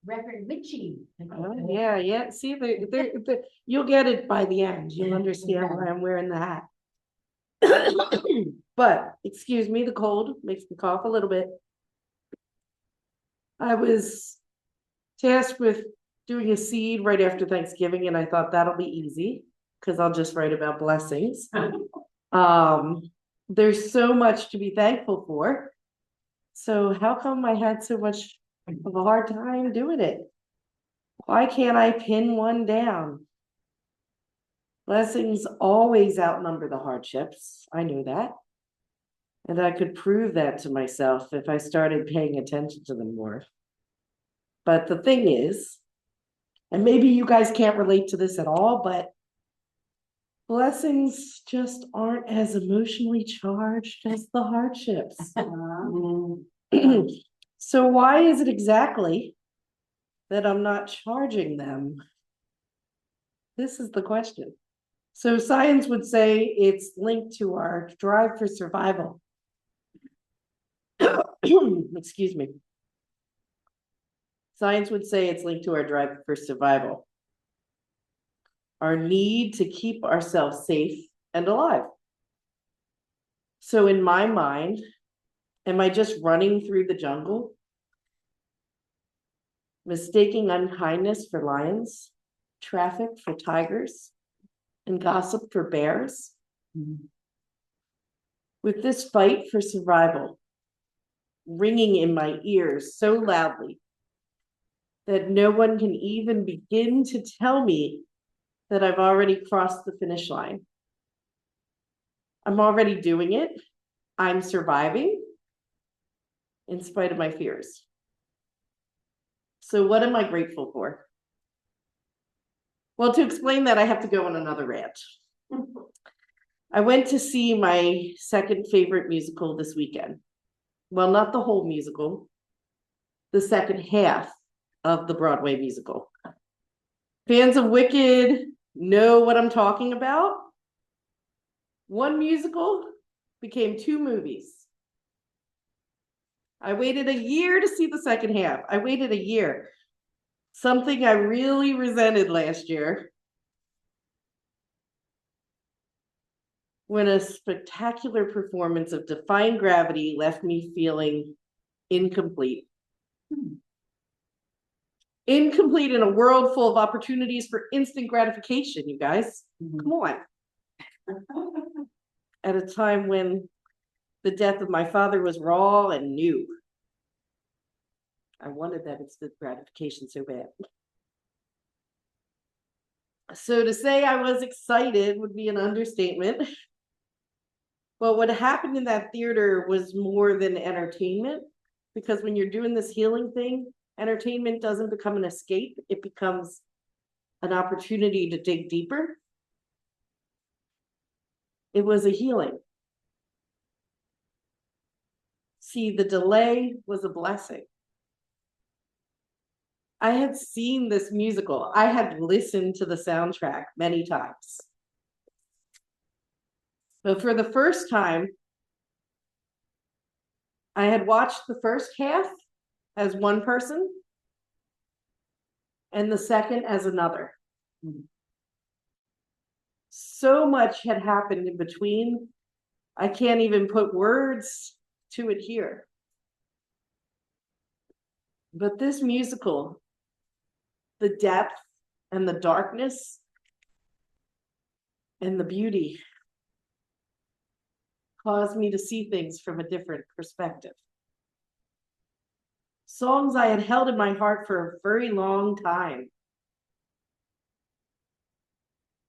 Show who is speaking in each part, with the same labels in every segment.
Speaker 1: Reverend Witchy.
Speaker 2: Oh, yeah. See, you'll get it by the end. You'll understand why I'm wearing the hat. But, excuse me, the cold makes me cough a little bit. I was tasked with doing a seed right after Thanksgiving, and I thought that'll be easy because I'll just write about blessings. There's so much to be thankful for. So how come I had so much of a hard time doing it? Why can't I pin one down? Blessings always outnumber the hardships. I knew that. And I could prove that to myself if I started paying attention to them more. But the thing is, and maybe you guys can't relate to this at all, but blessings just aren't as emotionally charged as the hardships. So why is it exactly that I'm not charging them? This is the question. So science would say it's linked to our drive for survival. Excuse me. Science would say it's linked to our drive for survival. Our need to keep ourselves safe and alive. So in my mind, am I just running through the jungle? Mistaking unkindness for lions, traffic for tigers, and gossip for bears? With this fight for survival ringing in my ears so loudly that no one can even begin to tell me that I've already crossed the finish line. I'm already doing it. I'm surviving in spite of my fears. So what am I grateful for? Well, to explain that, I have to go on another rant. I went to see my second favorite musical this weekend. Well, not the whole musical, the second half of the Broadway musical. Fans of Wicked know what I'm talking about. One musical became 2 movies. I waited a year to see the second half. I waited a year. Something I really resented last year when a spectacular performance of Defying Gravity left me feeling incomplete. Incomplete in a world full of opportunities for instant gratification, you guys. Come on. At a time when the death of my father was raw and new. I wanted that instant gratification so bad. So to say I was excited would be an understatement. But what happened in that theater was more than entertainment, because when you're doing this healing thing, entertainment doesn't become an escape. It becomes an opportunity to dig deeper. It was a healing. See, the delay was a blessing. I had seen this musical. I had listened to the soundtrack many times. But for the first time, I had watched the first half as one person and the second as another. So much had happened in between. I can't even put words to it here. But this musical, the depth and the darkness and the beauty caused me to see things from a different perspective. Songs I had held in my heart for a very long time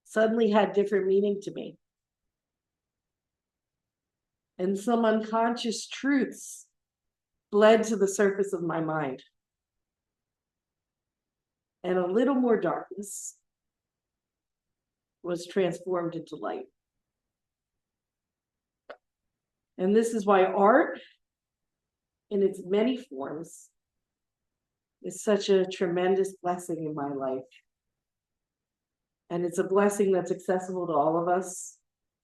Speaker 2: suddenly had different meaning to me. And some unconscious truths bled to the surface of my mind. And a little more darkness was transformed into light. And this is why art, in its many forms, is such a tremendous blessing in my life. And it's a blessing that's accessible to all of us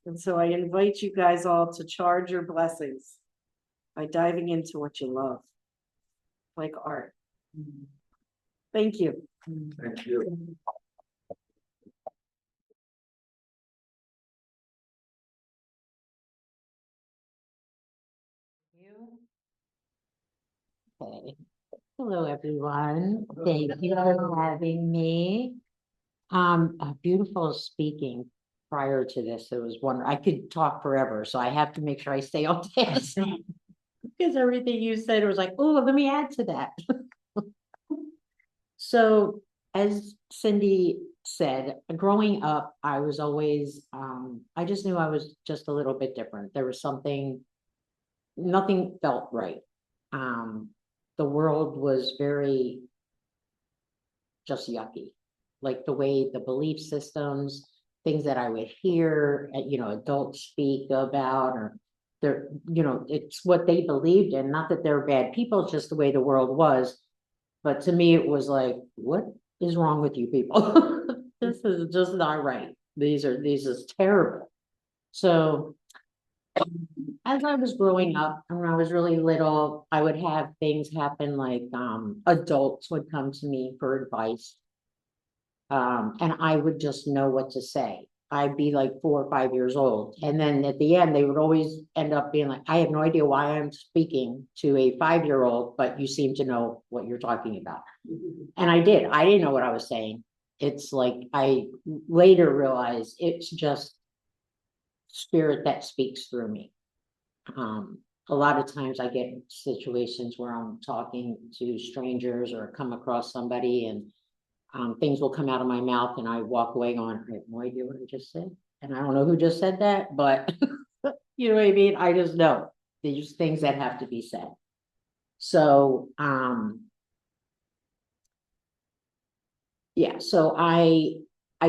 Speaker 2: And so I invite you guys all to charge your blessings by diving into what you love, like art. Thank you.
Speaker 1: Thank you.
Speaker 3: Okay. Hello, everyone. Thank you for having me. A beautiful speaking prior to this. It was wonderful. I could talk forever, so I have to make sure I stay on task because everything you said was like, oh, let me add to that. So, as Cindy said, growing up, I was always, I just knew I was just a little bit different. There was something, nothing felt right. The world was very just yucky, like the way the belief systems, things that I would hear, adults speak about, or they're, it's what they believed in. Not that they're bad people, it's just the way the world was. But to me, it was like, what is wrong with you people? This is just not right. These is terrible. So as I was growing up, and when I was really little, I would have things happen like adults would come to me for advice. And I would just know what to say. I'd be like 4 or 5 years old. And then at the end, they would always end up being like, I have no idea why I'm speaking to a 5-year-old, but you seem to know what you're talking about. And I did. I didn't know what I was saying. It's like I later realized it's just spirit that speaks through me. A lot of times I get in situations where I'm talking to strangers or come across somebody and things will come out of my mouth and I walk away going, I have no idea what I just said. And I don't know who just said that, but you know what I mean? I just know these things that have to be said. So, yeah, so I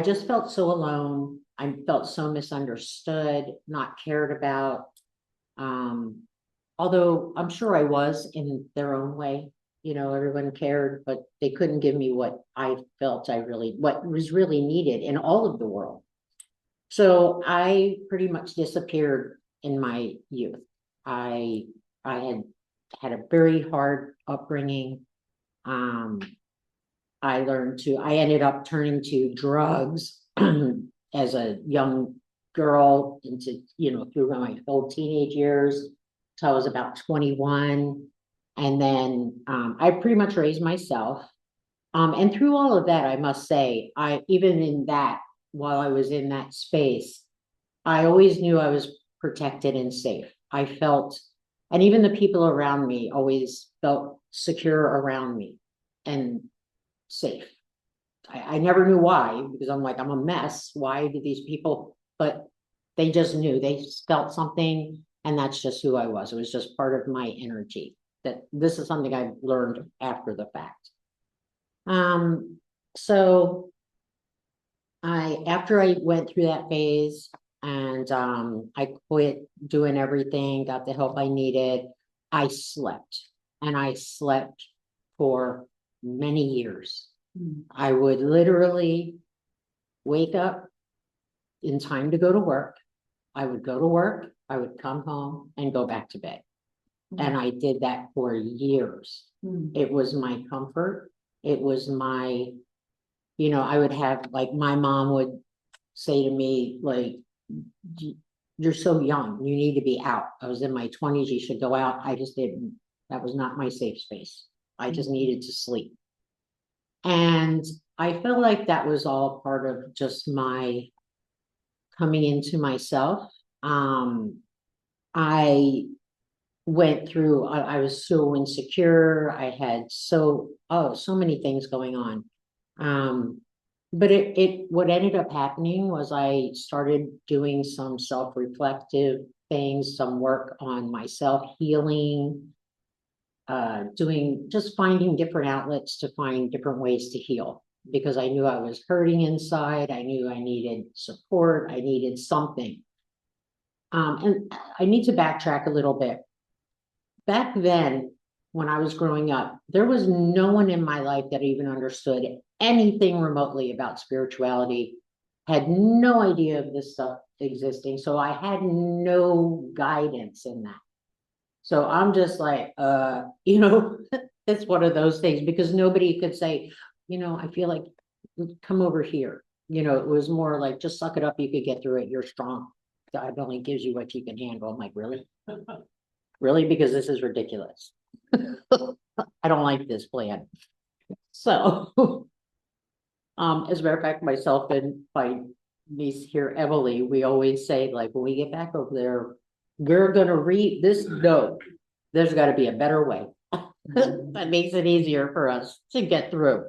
Speaker 3: just felt so alone. I felt so misunderstood, not cared about. Although I'm sure I was in their own way, everyone cared, but they couldn't give me what I felt what was really needed in all of the world. So I pretty much disappeared in my youth. I had a very hard upbringing. I ended up turning to drugs as a young girl into, through my whole teenage years. So I was about 21. And then I pretty much raised myself. And through all of that, I must say, even in that, while I was in that space, I always knew I was protected and safe. I felt, and even the people around me always felt secure around me and safe. I never knew why, because I'm like, I'm a mess. Why do these people, but they just knew, they felt something, and that's just who I was. It was just part of my energy. That this is something I've learned after the fact. So after I went through that phase and I quit doing everything, got the help I needed, I slept, and I slept for many years. I would literally wake up in time to go to work. I would go to work, I would come home and go back to bed. And I did that for years. It was my comfort. It was my, I would have, like, my mom would say to me, like, you're so young, you need to be out. I was in my 20s, you should go out. I just didn't. That was not my safe space. I just needed to sleep. And I felt like that was all part of just my coming into myself. I went through, I was so insecure. I had so many things going on. But what ended up happening was I started doing some self-reflective things, some work on myself, healing, just finding different outlets to find different ways to heal, because I knew I was hurting inside. I knew I needed support. I needed something. And I need to backtrack a little bit. Back then, when I was growing up, there was no one in my life that even understood anything remotely about spirituality. had no idea of this stuff existing, so I had no guidance in that. So I'm just like, it's one of those things, because nobody could say, I feel like, come over here. It was more like, just suck it up, you could get through it, you're strong. God only gives you what you can handle. I'm like, really? Really? Because this is ridiculous. I don't like this plan. So, as a matter of fact, myself and my niece here, Emily, we always say, like, when we get back over there, we're gonna read this note. There's gotta be a better way. That makes it easier for us to get through.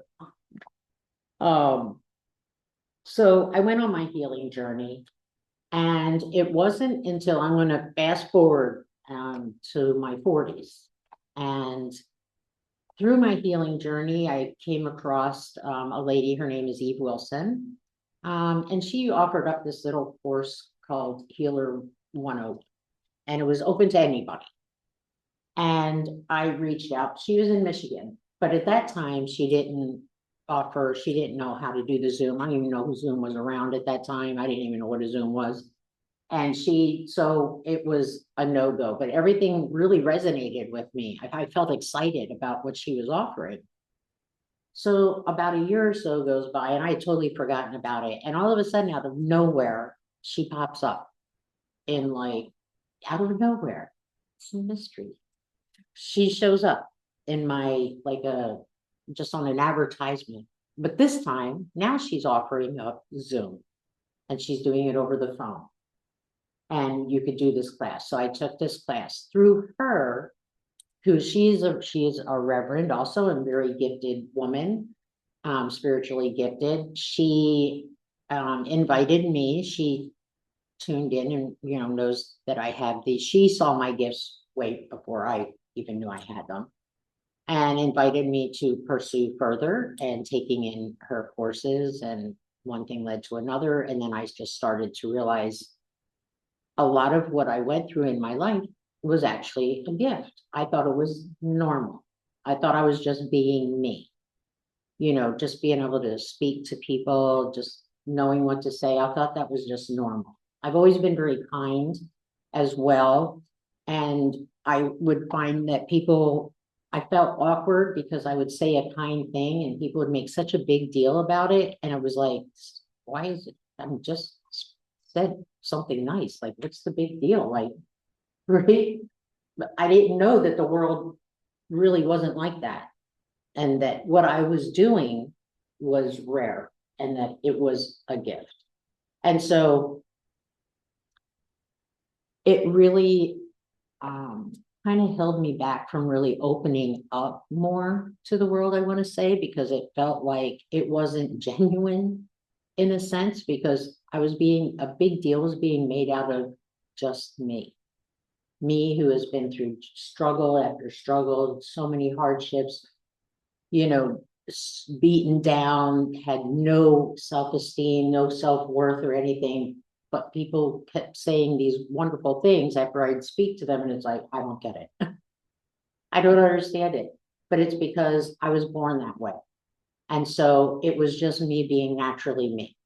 Speaker 3: So I went on my healing journey, and it wasn't until I'm gonna fast forward to my 40s. And through my healing journey, I came across a lady, her name is Eve Wilson. And she offered up this little course called Healer 101, and it was open to anybody. And I reached out. She was in Michigan, but at that time she didn't know how to do the Zoom. I didn't even know who Zoom was around at that time. I didn't even know what a Zoom was. And so it was a no-go, but everything really resonated with me. I felt excited about what she was offering. So about a year or so goes by, and I had totally forgotten about it. And all of a sudden, out of nowhere, she pops up in, like, out of nowhere. It's a mystery. She shows up in my, like, just on an advertisement. But this time, now she's offering up Zoom, and she's doing it over the phone. And you could do this class. So I took this class through her, who she is a reverend, also a very gifted woman, spiritually gifted. She invited me. She tuned in and knows that I have these. She saw my gifts way before I even knew I had them, and invited me to pursue further and taking in her courses. And one thing led to another, and then I just started to realize a lot of what I went through in my life was actually a gift. I thought it was normal. I thought I was just being me, just being able to speak to people, just knowing what to say. I thought that was just normal. I've always been very kind as well. And I would find that I felt awkward because I would say a kind thing and people would make such a big deal about it. And it was like, why is it? I'm just said something nice. Like, what's the big deal? Like, right? But I didn't know that the world really wasn't like that. And that what I was doing was rare and that it was a gift. And so it really kind of held me back from really opening up more to the world, I want to say, because it felt like it wasn't genuine in a sense, because a big deal was being made out of just me who has been through struggle after struggle, so many hardships, beaten down, had no self-esteem, no self-worth or anything. But people kept saying these wonderful things after I'd speak to them, and it's like, I don't get it. I don't understand it, but it's because I was born that way. And so it was just me being naturally me.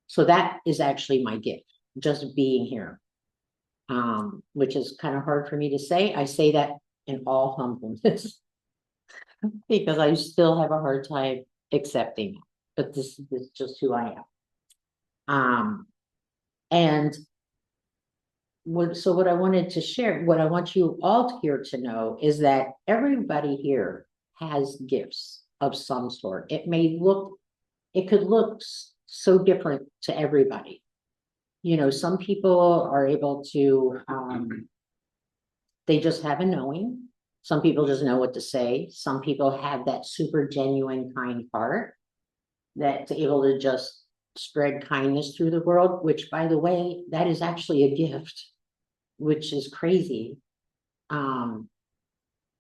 Speaker 3: So that is actually my gift, just being here, which is kind of hard for me to say. I say that in all humbleness because I still have a hard time accepting it, but this is just who I am. And what I wanted to share, what I want you all here to know is that everybody here has gifts of some sort. It could look so different to everybody. Some people are able to, they just have a knowing. Some people just know what to say. Some people have that super genuine kind heart that's able to just spread kindness through the world, which, by the way, that is actually a gift, which is crazy.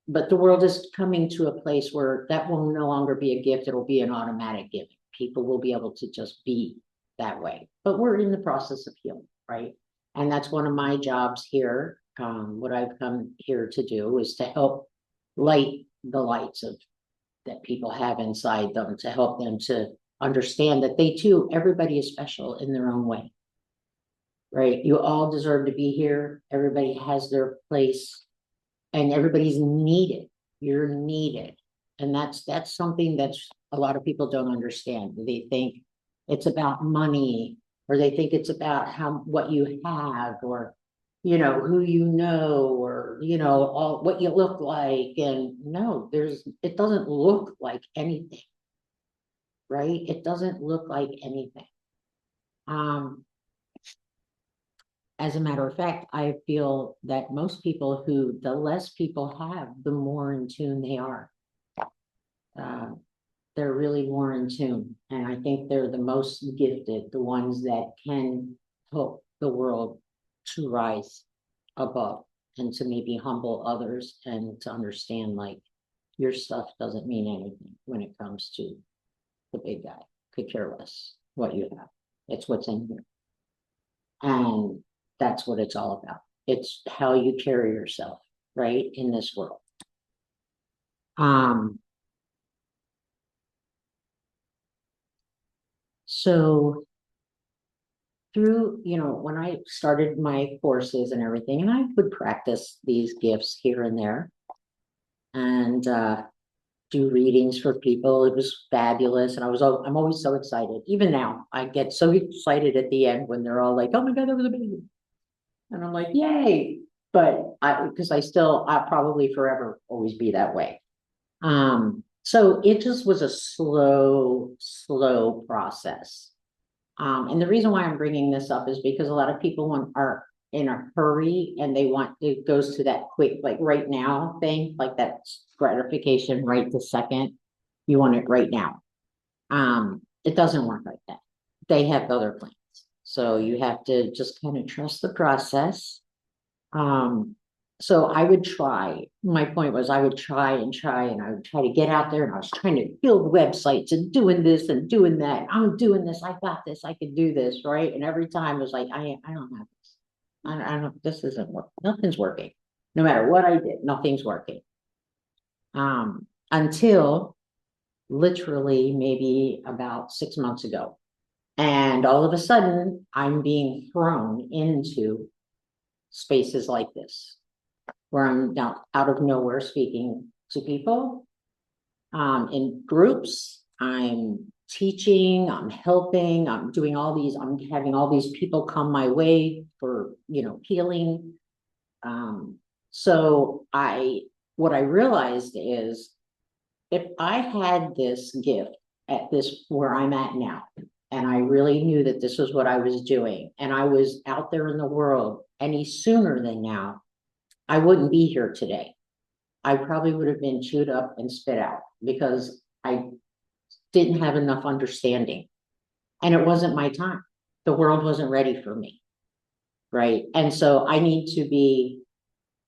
Speaker 3: But the world is coming to a place where that will no longer be a gift. It'll be an automatic gift. People will be able to just be that way. But we're in the process of healing, right? And that's one of my jobs here. What I've come here to do is to help light the lights that people have inside them, to help them to understand that they too, everybody is special in their own way. Right? You all deserve to be here. Everybody has their place and everybody's needed. You're needed. And that's something that's a lot of people don't understand. They think it's about money, or they think it's about what you have, or who you know, or all what you look like. And no, it doesn't look like anything, right? It doesn't look like anything. As a matter of fact, I feel that most people the less people have, the more in tune they are. They're really more in tune. And I think they're the most gifted, the ones that can help the world to rise above and to maybe humble others and to understand like your stuff doesn't mean anything when it comes to the big guy. Could care less what you have. It's what's in here. And that's what it's all about. It's how you carry yourself, right, in this world. So through, when I started my courses and everything, and I would practice these gifts here and there and do readings for people. It was fabulous. And I'm always so excited. Even now, I get so excited at the end when they're all like, oh my God, that was amazing. And I'm like, yay. But because I'll probably forever always be that way. So it just was a slow process. And the reason why I'm bringing this up is because a lot of people are in a hurry and it goes to that quick, like right now thing, like that gratification right this second. You want it right now. It doesn't work like that. They have other plans. So you have to just kind of trust the process. So I would try. My point was I would try and I would try to get out there, and I was trying to build websites and doing this and doing that. I'm doing this. I got this. I could do this, right? And every time it was like, I don't have this. I don't. This isn't working. Nothing's working. No matter what I did, nothing's working. Until literally maybe about 6 months ago, and all of a sudden I'm being thrown into spaces like this, where I'm now out of nowhere speaking to people in groups. I'm teaching, I'm helping, I'm doing I'm having all these people come my way for, healing. So what I realized is if I had this gift at where I'm at now, and I really knew that this was what I was doing, and I was out there in the world any sooner than now, I wouldn't be here today. I probably would have been chewed up and spit out because I didn't have enough understanding. And it wasn't my time. The world wasn't ready for me. Right. And so I need to be,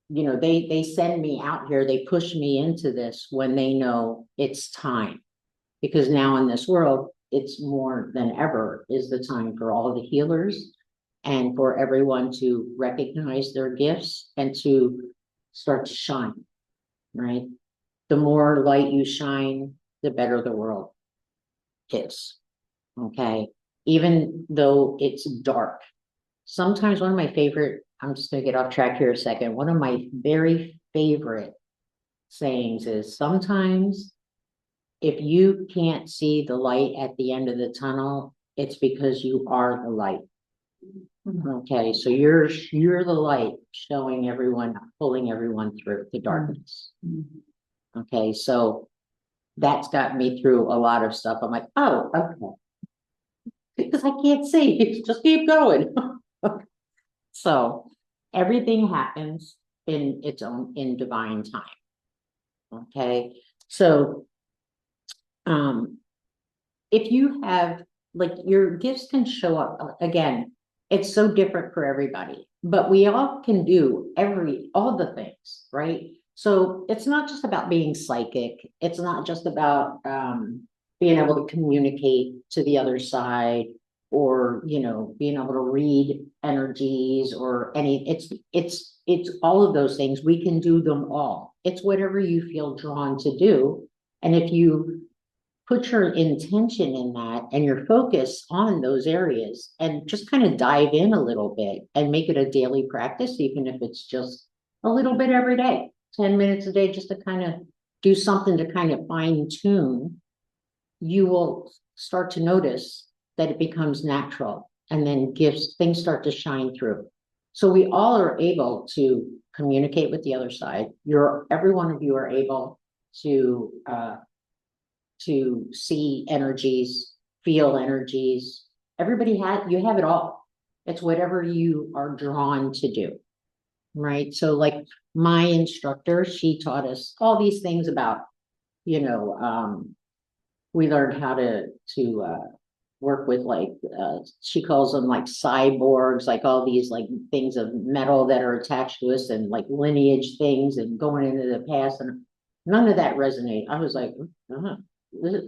Speaker 3: they send me out here, they push me into this when they know it's time. Because now in this world, it's more than ever is the time for all the healers and for everyone to recognize their gifts and to start to shine, right? The more light you shine, the better the world is, okay? Even though it's dark. Sometimes one of my favorite, I'm just gonna get off track here a second. One of my very favorite sayings is sometimes if you can't see the light at the end of the tunnel, it's because you are the light. Okay, so you're the light showing everyone, pulling everyone through the darkness. Okay, so that's got me through a lot of stuff. I'm like, oh, okay. Because I can't see, just keep going. So everything happens in its own, in divine time. Okay, so if you have, like, your gifts can show up again, it's so different for everybody, but we all can do all the things, right? So it's not just about being psychic. It's not just about being able to communicate to the other side, or being able to read energies or it's all of those things. We can do them all. It's whatever you feel drawn to do. And if you put your intention in that and your focus on those areas and just kind of dive in a little bit and make it a daily practice, even if it's just a little bit every day, 10 minutes a day, just to kind of do something to kind of fine tune, you will start to notice that it becomes natural, and then things start to shine through. So we all are able to communicate with the other side. Every one of you are able to see energies, feel energies. You have it all. It's whatever you are drawn to do, right? So like my instructor, she taught us all these things about, we learned how to work with like, she calls them like cyborgs, like all these like things of metal that are attached to us, and like lineage things and going into the past, and none of that resonated. I was like,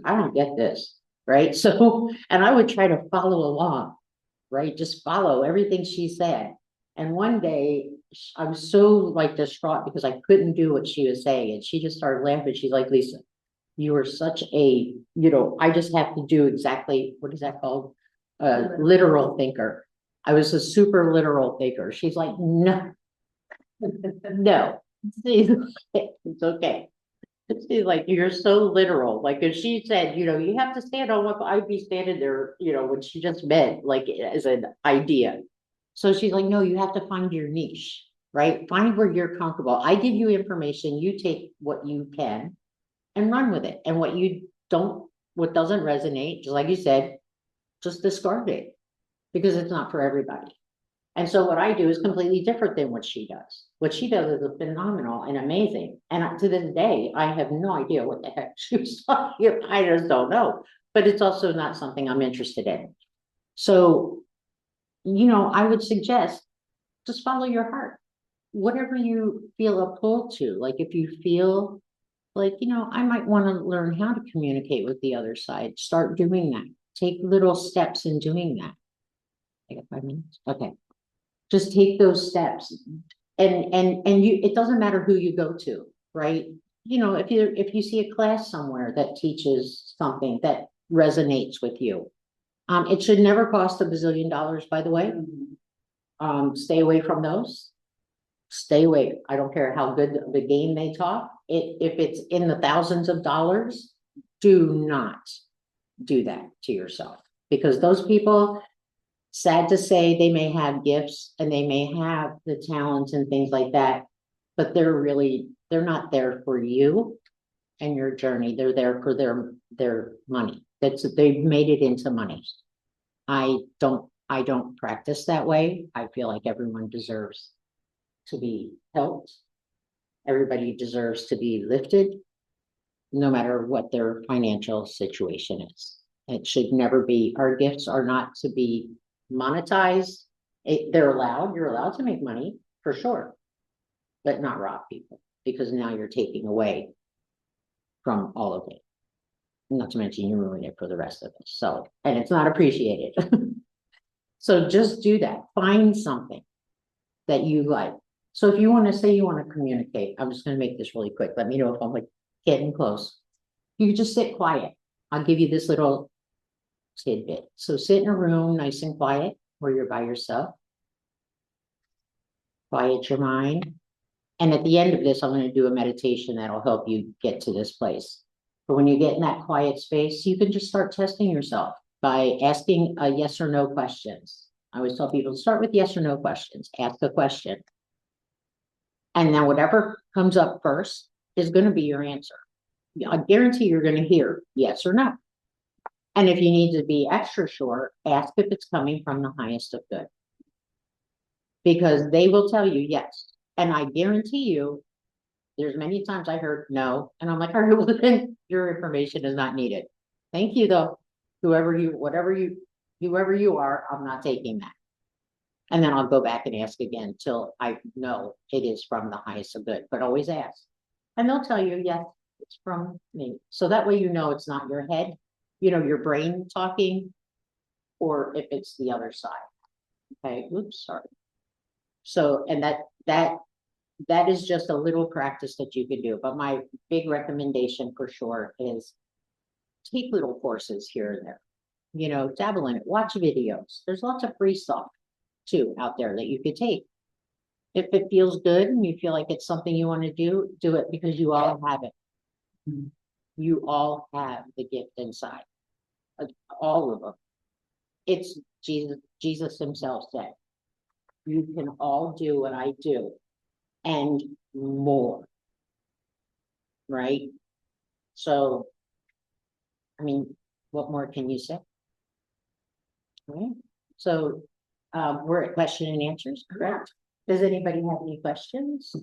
Speaker 3: I don't get this, right? So, and I would try to follow along, right? Just follow everything she said. And one day I was so like distraught because I couldn't do what she was saying. And she just started laughing. She's like, Lisa, you are such a, I just have to do exactly, what is that called? Literal thinker. I was a super literal thinker. She's like, no, no, it's okay. She's like, you're so literal. Like, if she said, you have to stand on what, I'd be standing there, when she just meant like as an idea. So she's like, no, you have to find your niche, right? Find where you're comfortable. I give you information, you take what you can and run with it. And what doesn't resonate, just like you said, just discard it, because it's not for everybody. And so what I do is completely different than what she does. What she does is phenomenal and amazing. And to this day, I have no idea what the heck she was talking about. I just don't know. But it's also not something I'm interested in. So, I would suggest just follow your heart. Whatever you feel a pull to. Like if you feel like, I might want to learn how to communicate with the other side, start doing that. Take little steps in doing that. I got 5 minutes. Okay. Just take those steps, and it doesn't matter who you go to, right? If you see a class somewhere that teaches something that resonates with you, it should never cost $1 bazillion, by the way. Stay away from those. Stay away. I don't care how good the game they talk. If it's in the thousands of dollars, do not do that to yourself, because those people, sad to say, they may have gifts and they may have the talents and things like that, but they're not there for you and your journey. They're there for their money. They've made it into money. I don't practice that way. I feel like everyone deserves to be helped. Everybody deserves to be lifted, no matter what their financial situation is. It should never be, our gifts are not to be monetized. You're allowed to make money for sure, but not rob people, because now you're taking away from all of it. Not to mention you ruin it for the rest of us. So, and it's not appreciated. So just do that. Find something that you like. So if you want to say you want to communicate, I'm just going to make this really quick. Let me know if I'm like getting close. You can just sit quiet. I'll give you this little tidbit. So sit in a room nice and quiet where you're by yourself. Quiet your mind. And at the end of this, I'm going to do a meditation that'll help you get to this place. But when you get in that quiet space, you can just start testing yourself by asking yes or no questions. I always tell people to start with yes or no questions. Ask a question. And then whatever comes up first is going to be your answer. I guarantee you're going to hear yes or no. And if you need to be extra sure, ask if it's coming from the highest of good. Because they will tell you yes. And I guarantee you, there's many times I heard no. And I'm like, all right, well, then your information is not needed. Thank you, though. Whoever you are, I'm not taking that. And then I'll go back and ask again till I know it is from the highest of good. But always ask. And they'll tell you, yes, it's from me. So that way it's not your head, your brain talking, or if it's the other side. Okay, oops, sorry. So, and that is just a little practice that you can do. But my big recommendation for sure is take little courses here and there. You know, dabble in it, watch videos. There's lots of free stuff too out there that you could take. If it feels good and you feel like it's something you want to do it because you all have it. You all have the gift inside. All of them. It's Jesus himself said, you can all do what I do and more. Right? So, I mean, what more can you say? Right? So, we're at question and answers, correct? Does anybody have any questions?